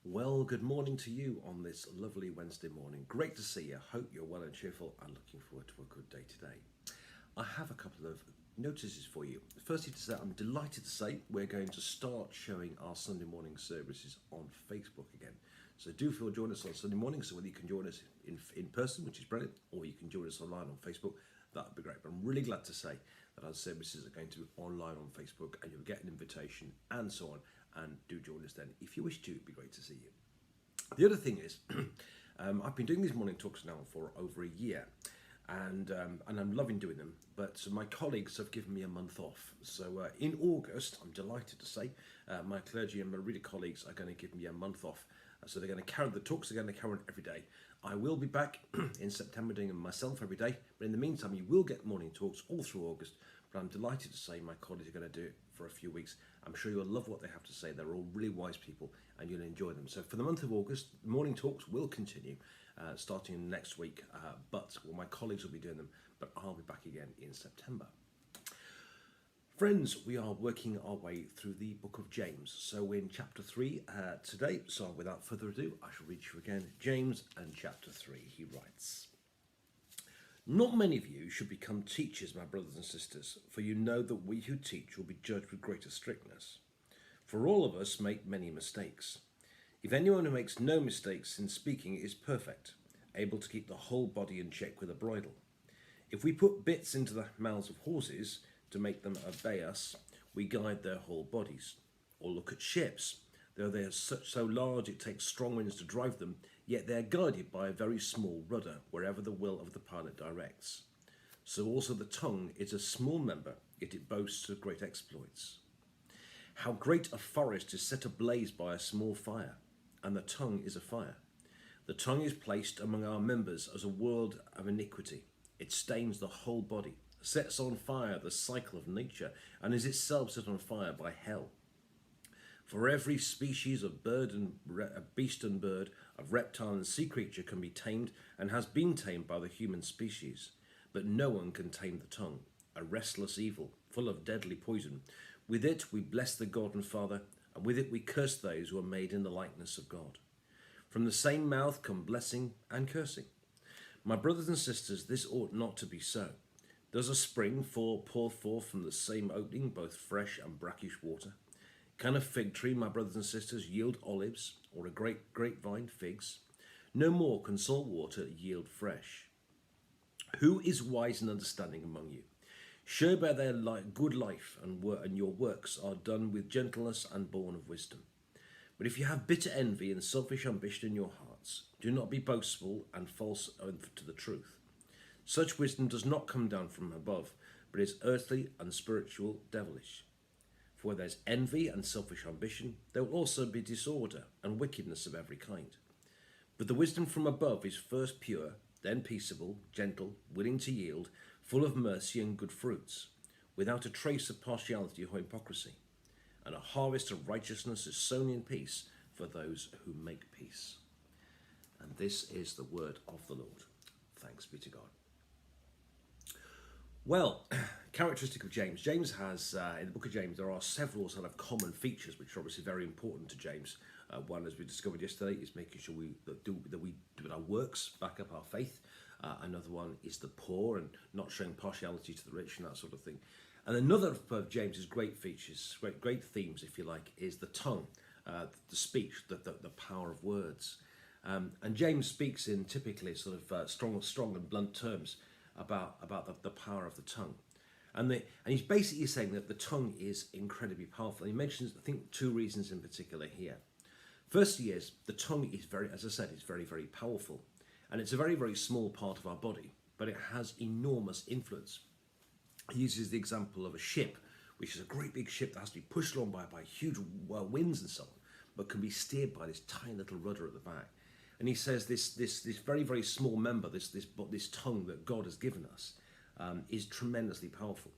Well, good morning to you on this lovely Wednesday morning. Great to see you. Hope you're well and cheerful and looking forward to a good day today. I have a couple of notices for you. Firstly, to say I'm delighted to say we're going to start showing our Sunday morning services on Facebook again. So do feel join us on Sunday morning. So whether you can join us in person, which is brilliant, or you can join us online on Facebook, that would be great. But I'm really glad to say that our services are going to be online on Facebook and you'll get an invitation and so on. And do join us then if you wish to. It'd be great to see you. The other thing is, I've been doing these morning talks now for over a year, and I'm loving doing them. But my colleagues have given me a month off. So in August, I'm delighted to say, my clergy and my reader colleagues are going to give me a month off. So they're going to carry the talks. They're going to carry on every day. I will be back in September doing them myself every day. But in the meantime, you will get morning talks all through August. But I'm delighted to say my colleagues are going to do it for a few weeks. I'm sure you'll love what they have to say. They're all really wise people and you'll enjoy them. So for the month of August, morning talks will continue starting next week. But my colleagues will be doing them, but I'll be back again in September. Friends, we are working our way through the book of James. So we're in chapter 3 today. So without further ado, I shall read you again James and chapter 3. He writes, "Not many of you should become teachers, my brothers and sisters, for you know that we who teach will be judged with greater strictness. For all of us make many mistakes. If anyone who makes no mistakes in speaking is perfect, able to keep the whole body in check with a bridle. If we put bits into the mouths of horses to make them obey us, we guide their whole bodies. Or look at ships. Though they are so large it takes strong winds to drive them, yet they are guided by a very small rudder wherever the will of the pilot directs. So also the tongue is a small member, yet it boasts of great exploits. How great a forest is set ablaze by a small fire, and the tongue is a fire. The tongue is placed among our members as a world of iniquity. It stains the whole body, sets on fire the cycle of nature, and is itself set on fire by hell. For every species of beast and bird, of reptile and sea creature can be tamed and has been tamed by the human species. But no one can tame the tongue, a restless evil, full of deadly poison. With it we bless the God and Father, and with it we curse those who are made in the likeness of God. From the same mouth come blessing and cursing. My brothers and sisters, this ought not to be so. Does a spring pour forth from the same opening both fresh and brackish water? Can a fig tree, my brothers and sisters, yield olives, or a great grapevine figs? No more can salt water yield fresh. Who is wise and understanding among you? Show by their good life and your works are done with gentleness and born of wisdom. But if you have bitter envy and selfish ambition in your hearts, do not be boastful and false to the truth. Such wisdom does not come down from above, but is earthly, unspiritual, devilish. For where there is envy and selfish ambition, there will also be disorder and wickedness of every kind. But the wisdom from above is first pure, then peaceable, gentle, willing to yield, full of mercy and good fruits, without a trace of partiality or hypocrisy. And a harvest of righteousness is sown in peace for those who make peace." And this is the word of the Lord. Thanks be to God. Well, characteristic of James. James has, in the book of James, there are several sort of common features which are obviously very important to James. One, as we discovered yesterday, is making sure we do our works back up our faith. Another one is the poor and not showing partiality to the rich and that sort of thing. And another of James's great features, great themes, if you like, is the tongue, the speech, the power of words. And James speaks in typically sort of strong and blunt terms about the power of the tongue. And he's basically saying that the tongue is incredibly powerful. He mentions, I think, two reasons in particular here. Firstly is the tongue is very, as I said, it's very, very powerful. And it's a very, very small part of our body, but it has enormous influence. He uses the example of a ship, which is a great big ship that has to be pushed along by huge winds and so on, but can be steered by this tiny little rudder at the back. And he says this very, very small member, this tongue that God has given us, is tremendously powerful.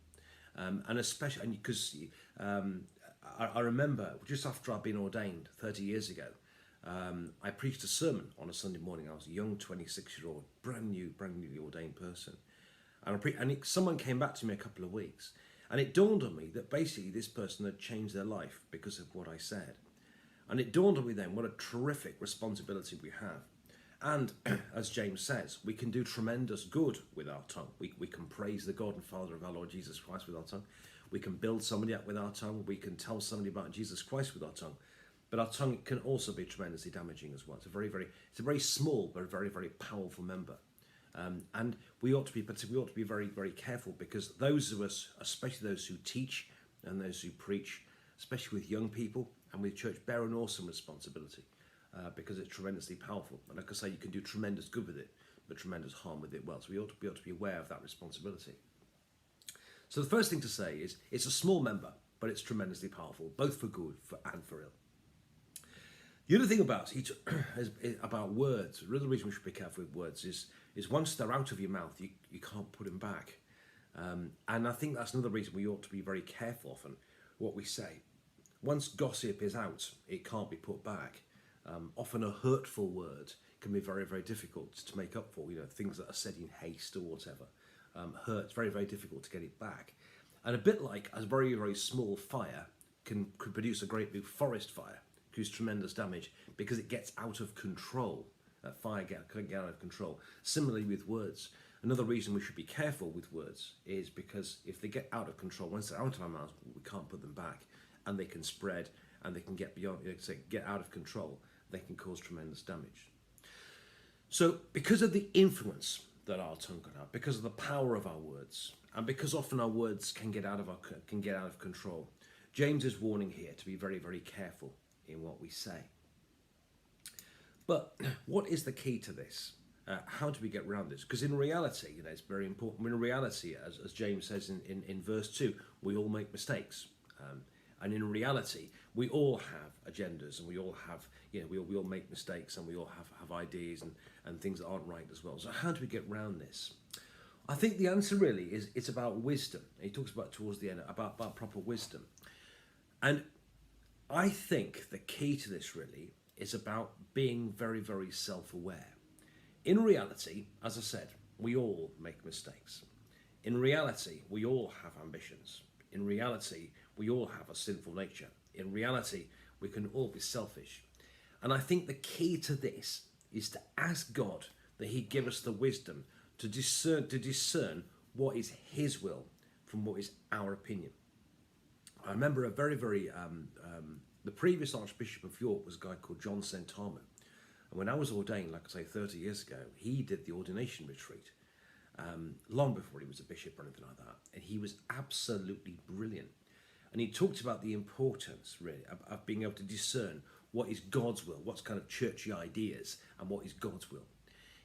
And especially because I remember just after I'd been ordained 30 years ago, I preached a sermon on a Sunday morning. I was a young 26-year-old, brand newly ordained person. And someone came back to me a couple of weeks, and it dawned on me that basically this person had changed their life because of what I said. And it dawned on me then what a terrific responsibility we have. And as James says, we can do tremendous good with our tongue. We can praise the God and Father of our Lord Jesus Christ with our tongue. We can build somebody up with our tongue. We can tell somebody about Jesus Christ with our tongue. But our tongue can also be tremendously damaging as well. It's a very small but a very, very powerful member. And we ought to be very, very careful, because those of us, especially those who teach and those who preach, especially with young people and with church, bear an awesome responsibility, because it's tremendously powerful. And like I say, you can do tremendous good with it, but tremendous harm with it well. So we ought to be aware of that responsibility. So the first thing to say is it's a small member, but it's tremendously powerful, both for good and for ill. The other thing about words, the other reason we should be careful with words is once they're out of your mouth, you can't put them back. And I think that's another reason we ought to be very careful often what we say. Once gossip is out, it can't be put back. Often a hurtful word can be very, very difficult to make up for. Things that are said in haste or whatever. Hurts, very, very difficult to get it back. And a bit like a very, very small fire could produce a great big forest fire, cause tremendous damage because it gets out of control. That fire can get out of control. Similarly with words. Another reason we should be careful with words is because if they get out of control, once they're out of our mouths, we can't put them back, and they can spread, and they can get beyond, get out of control. They can cause tremendous damage. So because of the influence that our tongue can have, because of the power of our words, and because often our words can get out of control, James is warning here to be very, very careful in what we say. But what is the key to this? How do we get around this? Because in reality, it's very important. In reality, as James says in verse 2, we all make mistakes. And in reality, we all have agendas, and we all have, we all make mistakes, and we all have ideas and things that aren't right as well. So how do we get around this? I think the answer really is it's about wisdom. He talks about towards the end about proper wisdom. And I think the key to this really is about being very, very self-aware. In reality, as I said, we all make mistakes. In reality, we all have ambitions. In reality, we all have a sinful nature. In reality, we can all be selfish. And I think the key to this is to ask God that he give us the wisdom to discern what is his will from what is our opinion. I remember a very, very, the previous Archbishop of York was a guy called John Sentama. And when I was ordained, like I say, 30 years ago, he did the ordination retreat, long before he was a bishop or anything like that. And he was absolutely brilliant. And he talked about the importance, really, of being able to discern what is God's will, what's kind of churchy ideas, and what is God's will.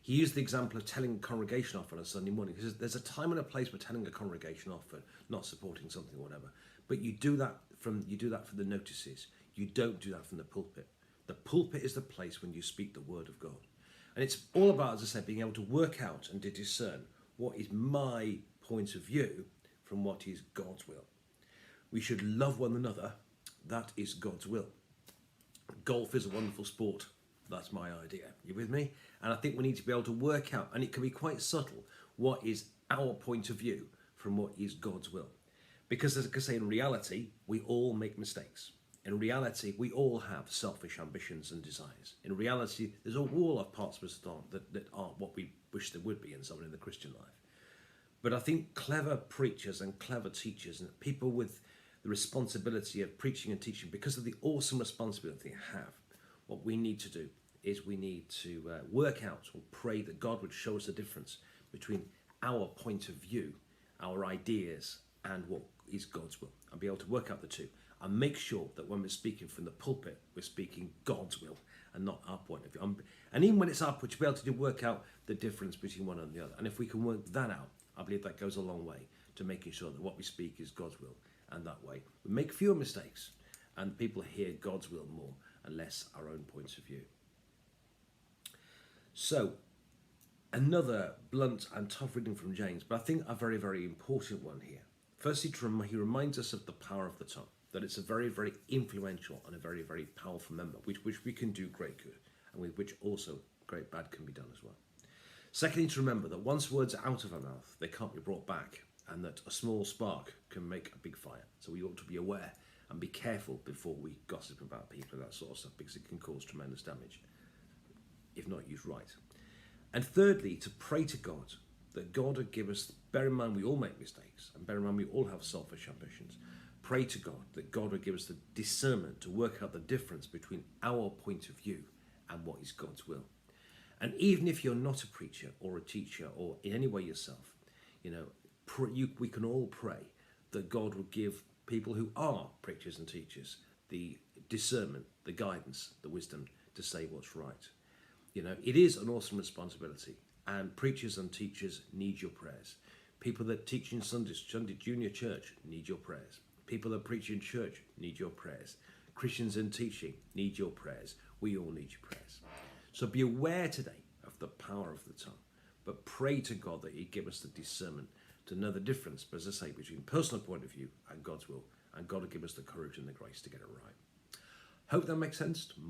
He used the example of telling a congregation off on a Sunday morning. He says there's a time and a place for telling a congregation off for not supporting something or whatever. But you do that for the notices. You don't do that from the pulpit. The pulpit is the place when you speak the word of God. And it's all about, as I said, being able to work out and to discern what is my point of view from what is God's will. We should love one another. That is God's will. Golf is a wonderful sport. That's my idea. You with me? And I think we need to be able to work out, and it can be quite subtle, what is our point of view from what is God's will. Because as I say, in reality, we all make mistakes. In reality, we all have selfish ambitions and desires. In reality, there's a wall of parts of us that aren't what we wish there would be in someone in the Christian life. But I think clever preachers and clever teachers and people with the responsibility of preaching and teaching, because of the awesome responsibility they have, what we need to do is we need to work out or pray that God would show us the difference between our point of view, our ideas, and what is God's will, and be able to work out the two, and make sure that when we're speaking from the pulpit, we're speaking God's will and not our point of view. And even when it's our point, to be able to work out the difference between one and the other. And if we can work that out, I believe that goes a long way to making sure that what we speak is God's will. And that way, we make fewer mistakes, and people hear God's will more and less our own points of view. So, another blunt and tough reading from James, but I think a very, very important one here. Firstly, he reminds us of the power of the tongue, that it's a very, very influential and a very, very powerful member, which we can do great good, and with which also great bad can be done as well. Secondly, to remember that once words are out of our mouth, they can't be brought back, and that a small spark can make a big fire. So we ought to be aware and be careful before we gossip about people and that sort of stuff, because it can cause tremendous damage if not used right. And thirdly, to pray to God that God would give us, bear in mind we all make mistakes, and bear in mind we all have selfish ambitions. Pray to God that God would give us the discernment to work out the difference between our point of view and what is God's will. And even if you're not a preacher or a teacher or in any way yourself, we can all pray that God will give people who are preachers and teachers the discernment, the guidance, the wisdom to say what's right. It is an awesome responsibility, and preachers and teachers need your prayers. People that teach in Sunday junior church need your prayers. People that preach in church need your prayers. Christians in teaching need your prayers. We all need your prayers. So be aware today of the power of the tongue, but pray to God that He give us the discernment to know the difference, but as I say, between personal point of view and God's will, and God will give us the courage and the grace to get it right. Hope that makes sense. More